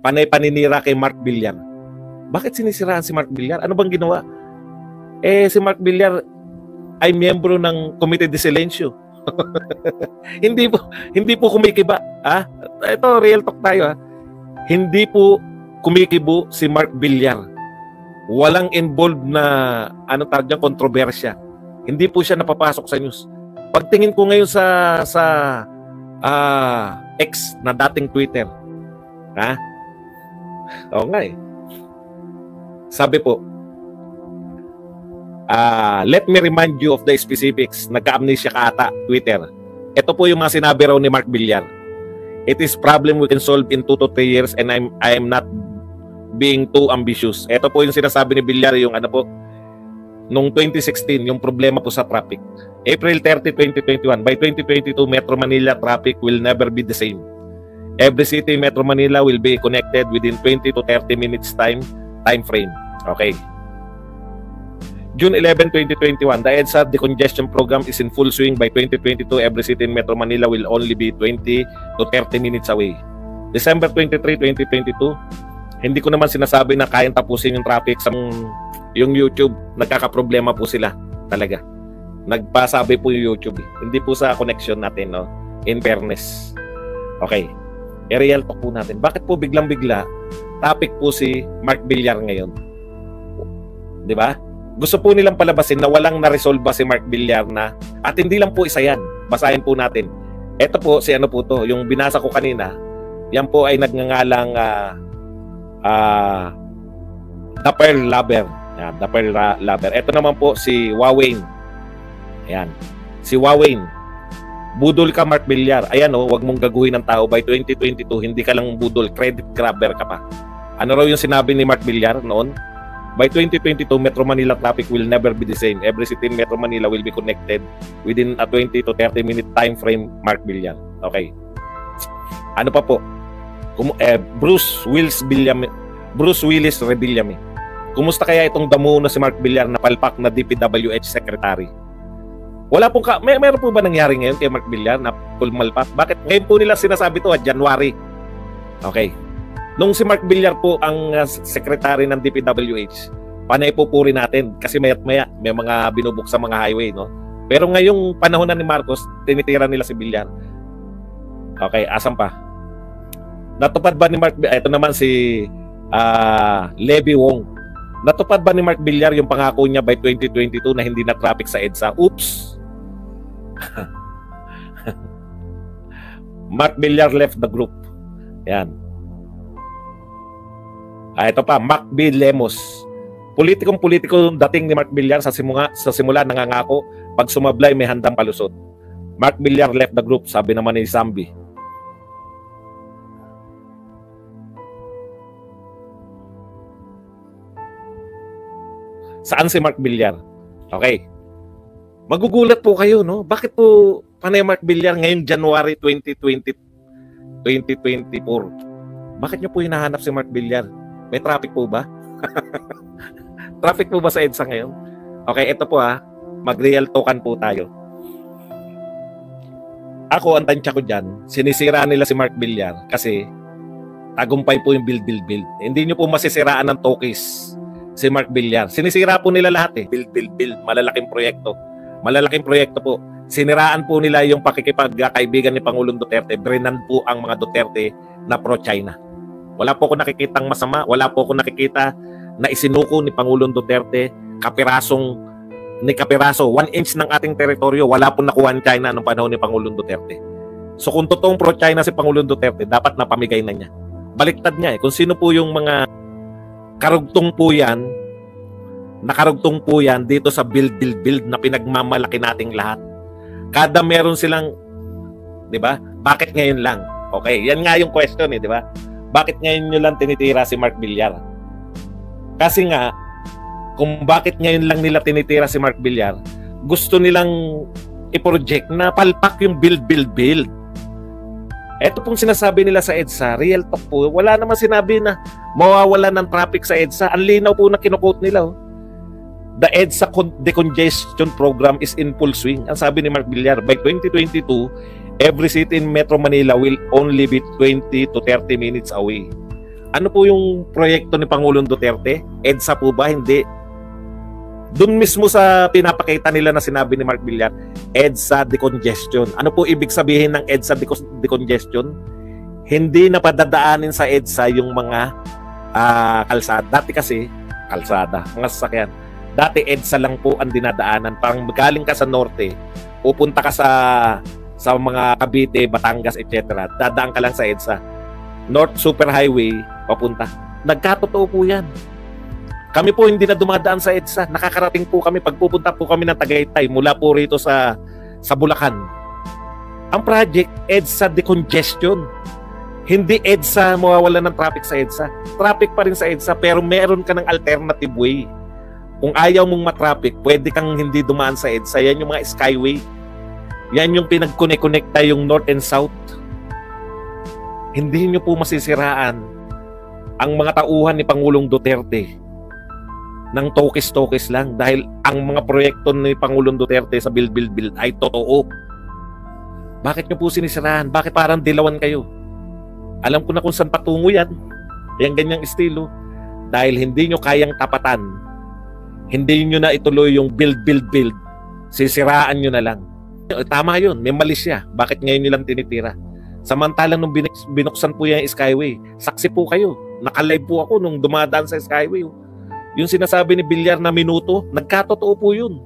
panay paninira kay Mark Villar. Bakit sinisiraan si Mark Villar? Ano bang ginawa? Si Mark Villar ay miyembro ng Comité de Silencio. hindi po kumikiba. Ito, real talk tayo. Hindi po kumikibo si Mark Villar. Walang involved na kontrobersya. Hindi po siya napapasok sa news. Pagtingin ko ngayon sa X na dating Twitter. Oo nga eh. Sabi po, let me remind you of the specifics. Nagka-amnesia ka ata, Twitter. Ito po yung mga sinabi raw ni Mark Villar. It is problem we can solve in 2 to 3 years and I am not being too ambitious. Ito po yung sinasabi ni Villar, yung nung 2016, yung problema po sa traffic. April 30, 2021. By 2022, Metro Manila traffic will never be the same. Every city in Metro Manila will be connected within 20 to 30 minutes time frame. Okay. June 11, 2021, the EDSA decongestion program is in full swing. By 2022, every city in Metro Manila will only be 20 to 30 minutes away. December 23, 2022, hindi ko naman sinasabi na kayang tapusin yung traffic sa yung YouTube. Nagkakaproblema po sila talaga. Nagpasabi po yung YouTube. Hindi po sa connection natin, no? In fairness. Okay. I-real talk po natin. Bakit po biglang-bigla topic po si Mark Villar ngayon? 'Di ba? Gusto po nilang palabasin na walang na-resolve si Mark Villar na, at hindi lang po isa yan. Basahin po natin. Ito po, si ano po to, yung binasa ko kanina, yan po ay nagngangalang The Pearl Lover. Yan, The Pearl Lover. Ito naman po si Wawain. Ayan. Si Wawain. Budol ka, Mark Villar. Ayan wag mong gaguhin ng tao. By 2022, hindi ka lang budol, credit grabber ka pa. Ano raw yung sinabi ni Mark Villar noon? By 2022, Metro Manila traffic will never be the same. Every city in Metro Manila will be connected within a 20 to 30 minute time frame, Mark Villar. Okay. Ano pa po? Bruce Willis Rebillame. Kumusta kaya itong damo na si Mark Villar na palpak na DPWH Secretary? Wala pong meron po ba nangyari ngayon kay Mark Villar na pulmalpak? Bakit ngayon po nila sinasabi to January? Okay. Nung si Mark Villar po ang secretary ng DPWH, panay po puri natin kasi mayat-maya may mga binubuk sa mga highway, no? Pero ngayong panahon na ni Marcos, tinitira nila si Villar. Okay, asan pa? Natupad ba ni Mark ito naman si Levy Wong. Natupad ba ni Mark Villar yung pangako niya by 2022 na hindi na traffic sa EDSA? Oops. Mark Villar left the group. Yan. Ito pa, Mac B. Lemos. Politikong-politiko dating ni Mark Villar sa simula nangangako, pag sumablay may handang palusot. Mark Villar left the group, sabi naman ni Zambi. Saan si Mark Villar? Okay. Magugulat po kayo, no? Bakit po panay Mark Villar ngayon January 2024? Bakit niyo po hinahanap si Mark Villar? May traffic po ba? Traffic po ba sa EDSA ngayon? Okay, ito po mag-real talkan po tayo. Ako, ang tansya ko dyan, sinisiraan nila si Mark Villar kasi tagumpay po yung build. Hindi nyo po masisiraan ng tokis si Mark Villar. Sinisira po nila lahat Build. Malalaking proyekto. Malalaking proyekto po. Siniraan po nila yung pakikipagkaibigan ni Pangulong Duterte. Brinan po ang mga Duterte na pro-China. Wala po ako nakikitang masama. Wala po ako nakikita na isinuko ni Pangulong Duterte kapiraso 1 inch ng ating teritoryo. Wala po nakuha ang China noong panahon ni Pangulong Duterte. So kung totoong pro-China si Pangulong Duterte, dapat napamigay na niya. Baliktad niya Kung sino po yung mga karugtong po yan, nakarugtong po yan dito sa build na pinagmamalaki nating lahat. Kada meron silang, di ba? Bakit ngayon lang? Okay, yan nga yung question di ba? Bakit ngayon nyo lang tinitira si Mark Villar? Kasi nga, kung bakit ngayon lang nila tinitira si Mark Villar, gusto nilang i-project na palpak yung build. Ito pong sinasabi nila sa EDSA, real talk po, wala naman sinabi na mawawala ng traffic sa EDSA. Ang linaw po na kinukote nila. The EDSA decongestion program is in full swing. Ang sabi ni Mark Villar, by 2022, every city in Metro Manila will only be 20 to 30 minutes away. Ano po yung proyekto ni Pangulong Duterte? EDSA po ba? Hindi. Doon mismo sa pinapakita nila na sinabi ni Mark Villar, EDSA decongestion. Ano po ibig sabihin ng EDSA decongestion? Hindi na padadaanin sa EDSA yung mga kalsada. Dati kasi, kalsada, mga sasakyan. Dati EDSA lang po ang dinadaanan. Parang galing ka sa norte, pupunta ka sa mga Cavite, Batangas, etc. Dadaan ka lang sa EDSA. North Superhighway, papunta. Nagkatotoo po yan. Kami po hindi na dumadaan sa EDSA. Nakakarating po kami, pagpupunta po kami ng Tagaytay, mula po rito sa Bulacan. Ang project, EDSA decongestion. Hindi EDSA mawawala ng traffic sa EDSA. Traffic pa rin sa EDSA, pero meron ka ng alternative way. Kung ayaw mong matraffic, pwede kang hindi dumaan sa EDSA. Yan yung mga skyway. Yan yung pinag-connect-connecta yung north and south. Hindi nyo po masisiraan ang mga tauhan ni Pangulong Duterte ng tokis-tokis lang dahil ang mga proyekto ni Pangulong Duterte sa Build ay totoo. Bakit nyo po sinisiraan? Bakit parang dilawan kayo? Alam ko na kung saan patungo yan. Yung ganyang estilo. Dahil hindi nyo kayang tapatan. Hindi nyo na ituloy yung build. Sisiraan nyo na lang. Tama yun. May mali siya. Bakit ngayon nyo lang tinitira? Samantalang nung binuksan po yung Skyway, saksi po kayo. Nakalive po ako nung dumadaan sa Skyway. Yung sinasabi ni Villar na minuto, nagkatotoo po yun.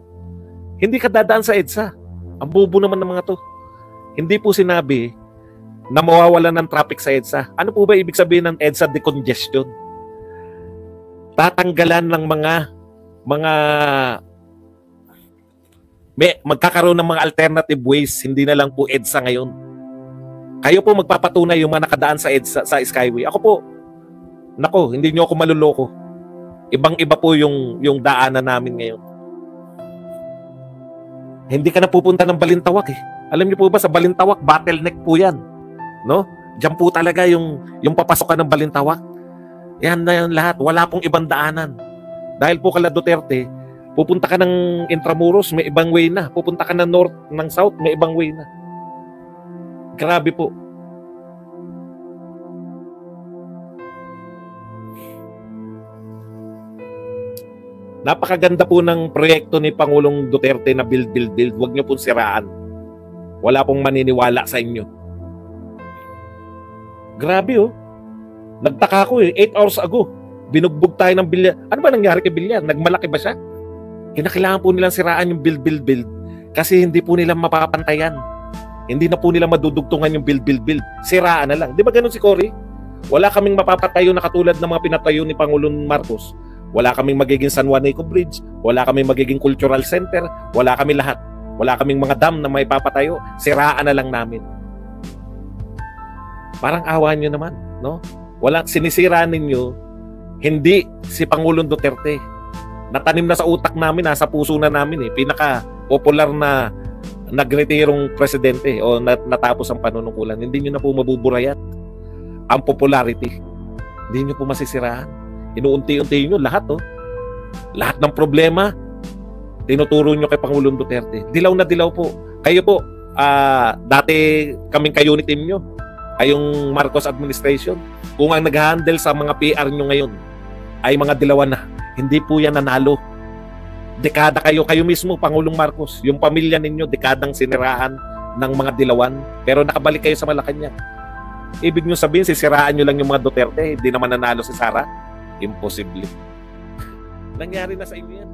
Hindi ka dadaan sa EDSA. Ang bobo naman ng mga to. Hindi po sinabi na mawawalan ng traffic sa EDSA. Ano po ba ibig sabihin ng EDSA decongestion? Tatanggalan ng magkakaroon ng mga alternative ways, hindi na lang po EDSA ngayon. Kayo po magpapatunay yung mga nakadaan sa EDSA, sa Skyway. Ako po, hindi nyo ako maluloko. Ibang-iba po yung daanan namin ngayon. Hindi ka na pupunta ng Balintawak eh. Alam niyo po ba sa Balintawak, bottleneck po yan. No? Diyan po talaga yung papasok ka ng Balintawak. Yan na yan lahat. Wala pong ibang daanan. Dahil po kala Duterte, pupunta ka ng Intramuros, may ibang way na. Pupunta ka ng North, ng South, may ibang way na. Grabe po. Napakaganda po ng proyekto ni Pangulong Duterte na build. Huwag niyo pong siraan. Wala pong maniniwala sa inyo. Grabe oh. Nagtaka ko 8 hours ago. Binugbog tayo ng Villar. Ano ba nangyari kay Villar? Nagmalaki ba siya? Kinakailangan po nilang siraan yung build. Kasi hindi po nila mapapantayan. Hindi na po nila madudugtungan yung build. Siraan na lang. Di ba ganun si Cory? Wala kaming mapapatayo na katulad ng mga pinatayo ni Pangulong Marcos. Wala kaming magiging San Juanico Bridge, wala kaming magiging cultural center, wala kaming lahat. Wala kaming mga dam na may papatayo, siraan na lang namin. Parang awa nyo naman, no? Walang sinisira ninyo, hindi si Pangulong Duterte. Natanim na sa utak namin, nasa puso na namin pinaka-popular na nagretirong presidente o natapos ang panunungkulan. Hindi nyo na po mabuburayan ang popularity. Hindi nyo po masisiraan. Inuunti-unti nyo lahat lahat ng problema tinuturo nyo kay Pangulong Duterte. Dilaw na dilaw po. Kayo po, dati kaming ka-unit team nyo, kayong Marcos administration, kung ang nag-handle sa mga PR nyo ngayon ay mga dilawan na, hindi po yan nanalo. Dekada kayo mismo, Pangulong Marcos, yung pamilya ninyo, dekadang siniraan ng mga dilawan, pero nakabalik kayo sa Malacanang. Ibig nyo sabihin, sisiraan nyo lang yung mga Duterte, hindi naman nanalo si Sara? Imposible. Nangyari na sa inyo yan.